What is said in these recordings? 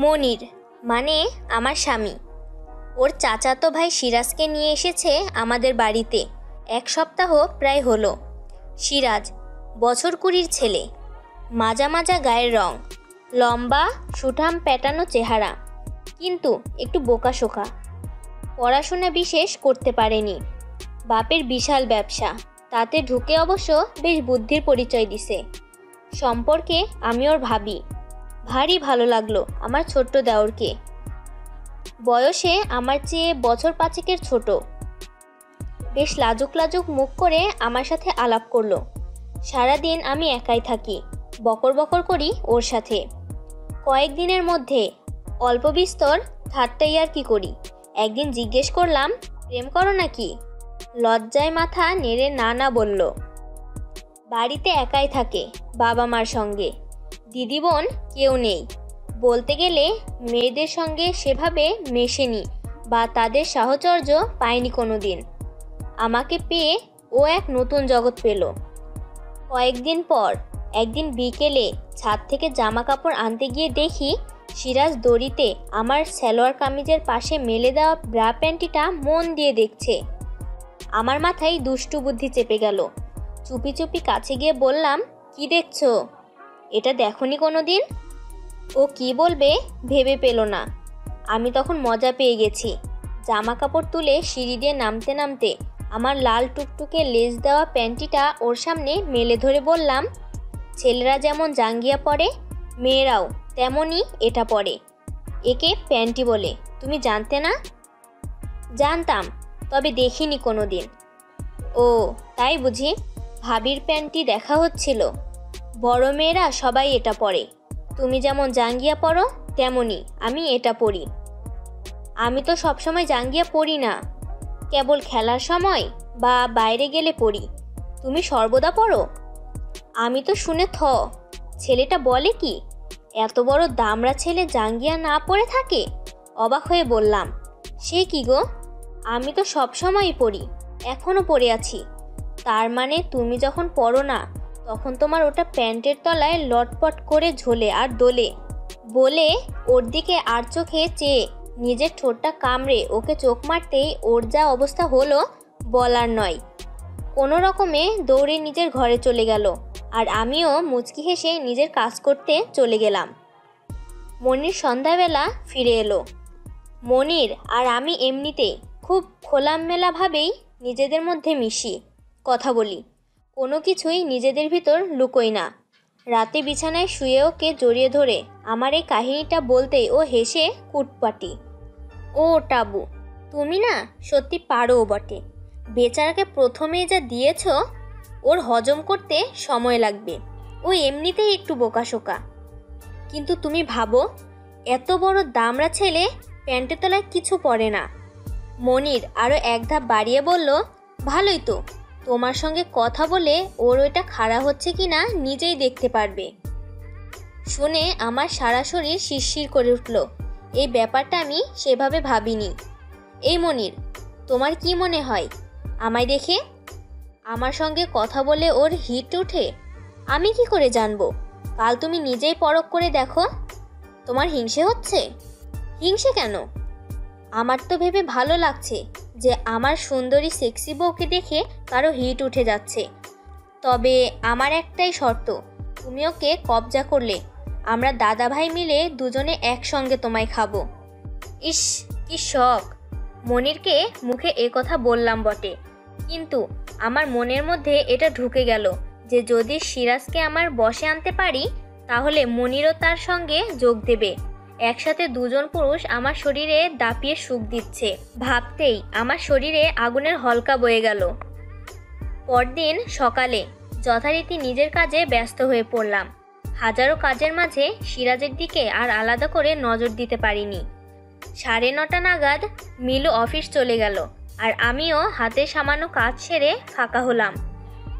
মনির মানে আমার স্বামী, ওর চাচাতো ভাই সিরাজকে নিয়ে এসেছে আমাদের বাড়িতে। 1 সপ্তাহ প্রায় হলো। সিরাজ বছর 20-র ছেলে, মাজা মাজা গায়ের রং, লম্বা সুঠাম প্যাটানো চেহারা, কিন্তু একটু বোকাশোকা। পড়াশোনা বিশেষ করতে পারেনি। বাপের বিশাল ব্যবসা, তাতে ঢুকে অবশ্য বেশ বুদ্ধির পরিচয় দিছে। সম্পর্কে আমি ওর ভাবি। ভারী ভালো লাগলো আমার ছোট্ট দেওরকে। বয়সে আমার চেয়ে বছর 5-এর ছোট। বেশ লাজুক লাজুক মুখ করে আমার সাথে আলাপ করলো। সারাদিন আমি একাই থাকি, বকর বকর করি ওর সাথে। কয়েকদিনের মধ্যে অল্প বিস্তর ঠাট্টাই আর কি করি। একদিন জিজ্ঞেস করলাম, প্রেম করো নাকি? লজ্জায় মাথা নেড়ে না না বলল। বাড়িতে একাই থাকে, বাবা মার সঙ্গে। দিদি বোন কেউ নেই। বলতে গেলে মেয়েদের সঙ্গে সেভাবে মেশেনি বা তাদের সাহচর্য পায়নি কোনো দিন। আমাকে পেয়ে ও এক নতুন জগৎ পেল। কয়েকদিন পর একদিন বিকেলে ছাদ থেকে জামা কাপড় আনতে গিয়ে দেখি সিরাজ দড়িতে আমার সালোয়ার কামিজের পাশে মেলে দেওয়া ব্রা প্যান্টিটা মন দিয়ে দেখছে। আমার মাথায় দুষ্টু বুদ্ধি চেপে গেল। চুপি চুপি কাছে গিয়ে বললাম, কি দেখছো? এটা দেখোনি কোনো দিন? ও কি বলবে ভেবে পেল না। আমি তখন মজা পেয়ে গেছি। জামা কাপড় তুলে সিঁড়ি দিয়ে নামতে নামতে আমার লাল টুকটুকে লেস দেওয়া প্যান্টিটা ওর সামনে মেলে ধরে বললাম, ছেলেরা যেমন জাঙ্গিয়া পরে, মেয়েরাও তেমনই এটা পরে। একে প্যান্টি বলে, তুমি জানতে না? জানতাম, তবে দেখিনি কোনো দিন। ও তাই বুঝি? ভাবির প্যান্টি দেখা হচ্ছিল। বড় মেয়েরা সবাই এটা পরে। তুমি যেমন জাঙ্গিয়া পরো তেমনই আমি এটা পরি। আমি তো সবসময় জাঙ্গিয়া পরি না, কেবল খেলার সময় বা বাইরে গেলে পরি। তুমি সর্বদা পরো? আমি তো শুনে ছেলেটা বলে কি, এত বড় দামড়া ছেলে জাঙ্গিয়া না পরে থাকে? অবাক হয়ে বললাম, সে কি গো, আমি তো সবসময়ই পরি, এখনও পরে আছি। তার মানে তুমি যখন পরো না তখন তোমার ওটা প্যান্টের তলায় লটপট করে ঝোলে আর দোলে। বলে ওর দিকে আর চোখে চেয়ে নিজের ঠোঁটটা কামড়ে ওকে চোখ মারতেই ওর যা অবস্থা হলো বলার নয়। কোনো রকমে দৌড়ে নিজের ঘরে চলে গেল, আর আমিও মুচকি হেসে নিজের কাজ করতে চলে গেলাম। মনির সন্ধ্যাবেলা ফিরে এলো। মনির আর আমি এমনিতেই খুব খোলামেলাভাবেই নিজেদের মধ্যে মিশি, কথা বলি, কোনো কিছুই নিজেদের ভিতর লুকোই না। রাতে বিছানায় শুয়ে ওকে জড়িয়ে ধরে আমার এই কাহিনীটা বলতেই ও হেসে কুটপাটি। ও টাবু, তুমি না সত্যি পারো বটে। বেচারাকে প্রথমেই যা দিয়েছ, ওর হজম করতে সময় লাগবে। ও এমনিতেই একটু বোকাশোকা। কিন্তু তুমি ভাবো, এত বড় দামড়া ছেলে প্যান্টের তলায় কিছু পরে না। মনির আরও এক ধাপ বাড়িয়ে বলল, ভালোই তো, তোমার সঙ্গে কথা বলে ওর ওইটা খাড়া হচ্ছে কি না নিজেই দেখতে পারবে। শুনে আমার সারা শরীর শিরশির করে উঠল। এই ব্যাপারটা আমি সেভাবে ভাবিনি। এই মনির, তোমার কি মনে হয় আমায় দেখে? আমার সঙ্গে কথা বলে ওর হিট ওঠে? আমি কি করে জানবো? কাল তুমি নিজেই পরখ করে দেখো। তোমার হিংসে হচ্ছে? হিংসে কেন? আমার তো ভেবে ভালো লাগছে যে আমার সুন্দরী সেক্সি বউকে দেখে কারো হিট উঠে যাচ্ছে। তবে আমার একটাই শর্ত, তুমি ওকে কবজা করলে আমরা দাদা ভাই মিলে দুজনে একসঙ্গে তোমায় খাবো। ইস, কি শখ! মনিরকে মুখে এ কথা বললাম বটে, কিন্তু আমার মনের মধ্যে এটা ঢুকে গেল যে যদি সিরাজকে আমার বশে আনতে পারি তাহলে মনিরও তার সঙ্গে যোগ দেবে। একসাথে দুজন পুরুষ আমার শরীরে দাপিয়ে সুখ দিচ্ছে। ভাবতেই আমার শরীরে আগুনের হলকা বয়ে গেল। পরদিন সকালে যথারীতি নিজের কাজে ব্যস্ত হয়ে পড়লাম। হাজারো কাজের মাঝে সিরাজের দিকে আর আলাদা করে নজর দিতে পারিনি। 9:30 নাগাদ মিলু অফিস চলে গেল, আর আমিও হাতে সামান্য কাজ সেরে ফাঁকা হলাম।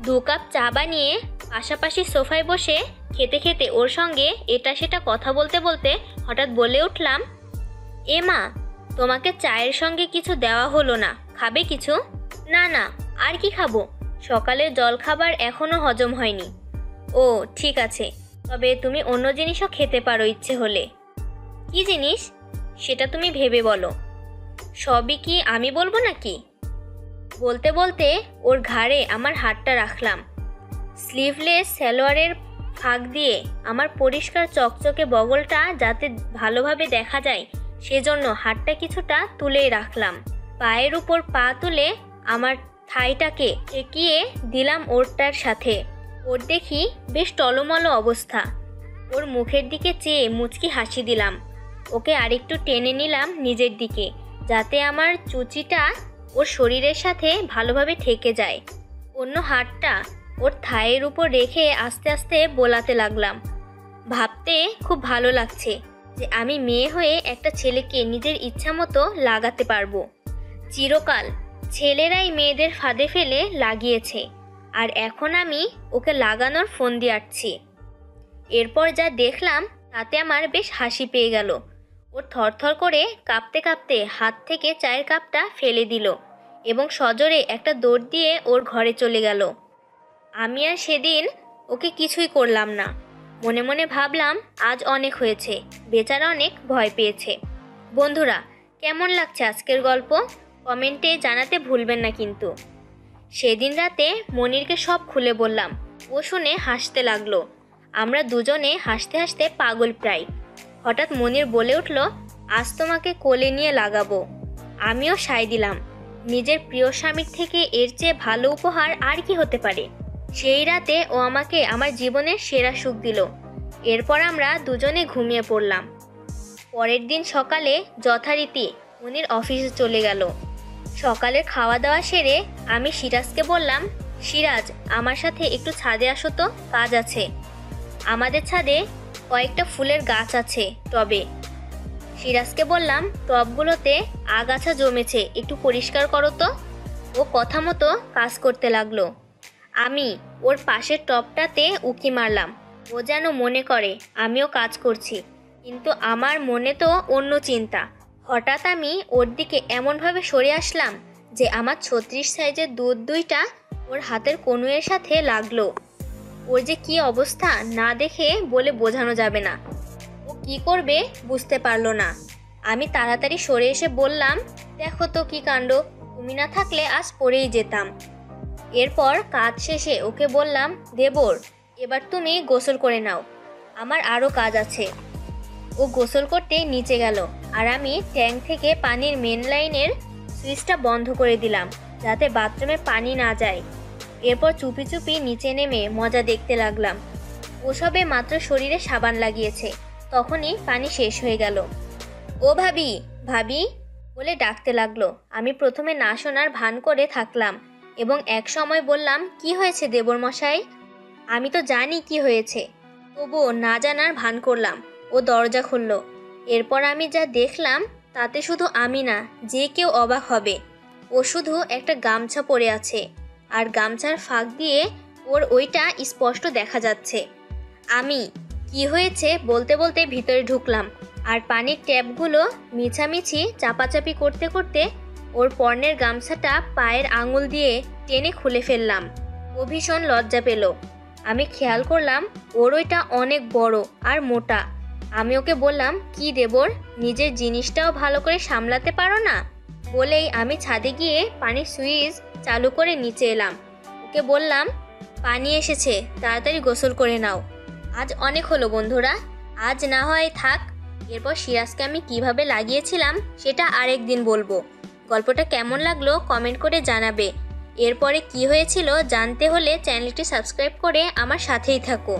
2 কাপ চা বানিয়ে পাশাপাশি সোফায় বসে খেতে খেতে ওর সঙ্গে এটা সেটা কথা বলতে বলতে হঠাৎ বলে উঠলাম, এ মা, তোমাকে চায়ের সঙ্গে কিছু দেওয়া হলো না, খাবে কিছু? না না, আর কি খাবো, সকালের জলখাবার এখনও হজম হয়নি। ও ঠিক আছে, তবে তুমি অন্য জিনিসও খেতে পারো ইচ্ছে হলে। কি জিনিস সেটা তুমি ভেবে বলো। সবই কি আমি বলবো নাকি? বলতে বলতে ওর ঘাড়ে আমার হাতটা রাখলাম। স্লিভলেস সালোয়ারের ফাঁক দিয়ে আমার পরিষ্কার চকচকে বগলটা যাতে ভালোভাবে দেখা যায় সেজন্য হাতটা কিছুটা তুলেই রাখলাম। পায়ের উপর পা তুলে আমার থাইটাকে ঠেকিয়ে দিলাম ওরটার সাথে। ওর দেখি বেশ টলমলো অবস্থা। ওর মুখের দিকে চেয়ে মুচকি হাসি দিলাম। ওকে আরেকটু টেনে নিলাম নিজের দিকে, যাতে আমার চুচিটা ওর শরীরের সাথে ভালোভাবে ঠেকে যায়। অন্য হাতটা ওর থায়ের উপর রেখে আস্তে আস্তে বোলাতে লাগলাম। ভাবতে খুব ভালো লাগছে যে আমি মেয়ে হয়ে একটা ছেলেকে নিজের ইচ্ছা মতো লাগাতে পারবো। চিরকাল ছেলেরাই মেয়েদের ফাঁদে ফেলে লাগিয়েছে, আর এখন আমি ওকে লাগানোর ফোন দিয়ে আসছি। এরপর যা দেখলাম তাতে আমার বেশ হাসি পেয়ে গেল। ওর থরথর করে কাঁপতে কাঁপতে হাত থেকে চায়ের কাপটা ফেলে দিল এবং সজোরে একটা দৌড় দিয়ে ওর ঘরে চলে গেল। আমি আর সেদিন ওকে কিছুই করলাম না। মনে মনে ভাবলাম আজ অনেক হয়েছে, বেচারা অনেক ভয় পেয়েছে। বন্ধুরা, কেমন লাগছে আজকের গল্প কমেন্টে জানাতে ভুলবেন না কিন্তু। সেদিন রাতে মনিরকে সব খুলে বললাম। ও শুনে হাসতে লাগলো। আমরা দুজনে হাসতে হাসতে পাগল প্রায়। হঠাৎ মনির বলে উঠল, আজ তোমাকে কোলে নিয়ে লাগাবো। আমিও সায় দিলাম। নিজের প্রিয় স্বামীর থেকে এর চেয়ে ভালো উপহার আর কি হতে পারে। সেই রাতে ও আমাকে আমার জীবনের সেরা সুখ দিল। এরপর আমরা দুজনে ঘুমিয়ে পড়লাম। পরের দিন সকালে যথারীতি মনির অফিসে চলে গেল। সকালে খাওয়া দাওয়া সেরে আমি সিরাজকে বললাম, সিরাজ, আমার সাথে একটু ছাদে আসো তো, কাজ আছে। আমাদের ছাদে কয়েকটা ফুলের গাছ আছে টবে। সিরাজকে বললাম, টবগুলোতে আগাছা জমেছে, একটু পরিষ্কার করো তো। ও কথা মতো কাজ করতে লাগলো। আমি ওর পাশের টবটাতে উকি মারলাম। ও যেন মনে করে আমিও কাজ করছি, কিন্তু আমার মনে তো অন্য চিন্তা। হঠাৎ আমি ওর দিকে এমনভাবে সরে আসলাম যে আমার 36 সাইজের দুধ দুইটা ওর হাতের কনুইয়ের সাথে লাগলো। ওর যে কী অবস্থা না দেখে বলে বোঝানো যাবে না। ও কি করবে বুঝতে পারলো না। আমি তাড়াতাড়ি সরে এসে বললাম, দেখো তো কি কাণ্ড, তুমি না থাকলে আজ পড়েই যেতাম। এরপর কাজ শেষে ওকে বললাম, দেবর, এবার তুমি গোসল করে নাও, আমার আরও কাজ আছে। ও গোসল করতে নিচে গেল, আর আমি ট্যাঙ্ক থেকে পানির মেন লাইনের সুইচটা বন্ধ করে দিলাম যাতে বাথরুমে পানি না যায়। এরপর চুপি চুপি নিচে নেমে মজা দেখতে লাগলাম। ওসবে মাত্র শরীরে সাবান লাগিয়েছে, তখনই পানি শেষ হয়ে গেল। ও ভাবি, ভাবি বলে ডাকতে লাগলো। আমি প্রথমে না শোনার ভান করে থাকলাম এবং এক সময় বললাম, কি হয়েছে দেবর মশাই? আমি তো জানি কি হয়েছে, তবুও না জানার ভান করলাম। ও দরজা খুলল। এরপর আমি যা দেখলাম তাতে শুধু আমি না, যে কেউ অবাক হবে। ও শুধু একটা গামছা পরে আছে, আর গামছার ফাঁক দিয়ে ওর ওইটা স্পষ্ট দেখা যাচ্ছে। আমি কি হয়েছে বলতে বলতে ভিতরে ঢুকলাম, আর পানির ট্যাপগুলো মিছামিছি চাপাচাপি করতে করতে ওর পরনের গামছাটা পায়ের আঙুল দিয়ে টেনে খুলে ফেললাম। ও ভীষণ লজ্জা পেল। আমি খেয়াল করলাম ওর ওইটা অনেক বড় আর মোটা। আমি ওকে বললাম, কি দেবর, নিজের জিনিসটাও ভালো করে সামলাতে পারো না? বলেই আমি ছাদে গিয়ে পানির সুইচ চালু করে নিচে এলাম। ওকে বললাম, পানি এসেছে, তাড়াতাড়ি গোসল করে নাও। আজ অনেক হলো বন্ধুরা, আজ না হয় থাক। এরপর সিরাজকে আমি কিভাবে লাগিয়েছিলাম সেটা আরেক দিন বলবো। গল্পটা কেমন লাগলো কমেন্ট করে জানাবে। এরপরে কি হয়েছিল জানতে হলে চ্যানেলটি সাবস্ক্রাইব করে আমার সাথেই থাকো।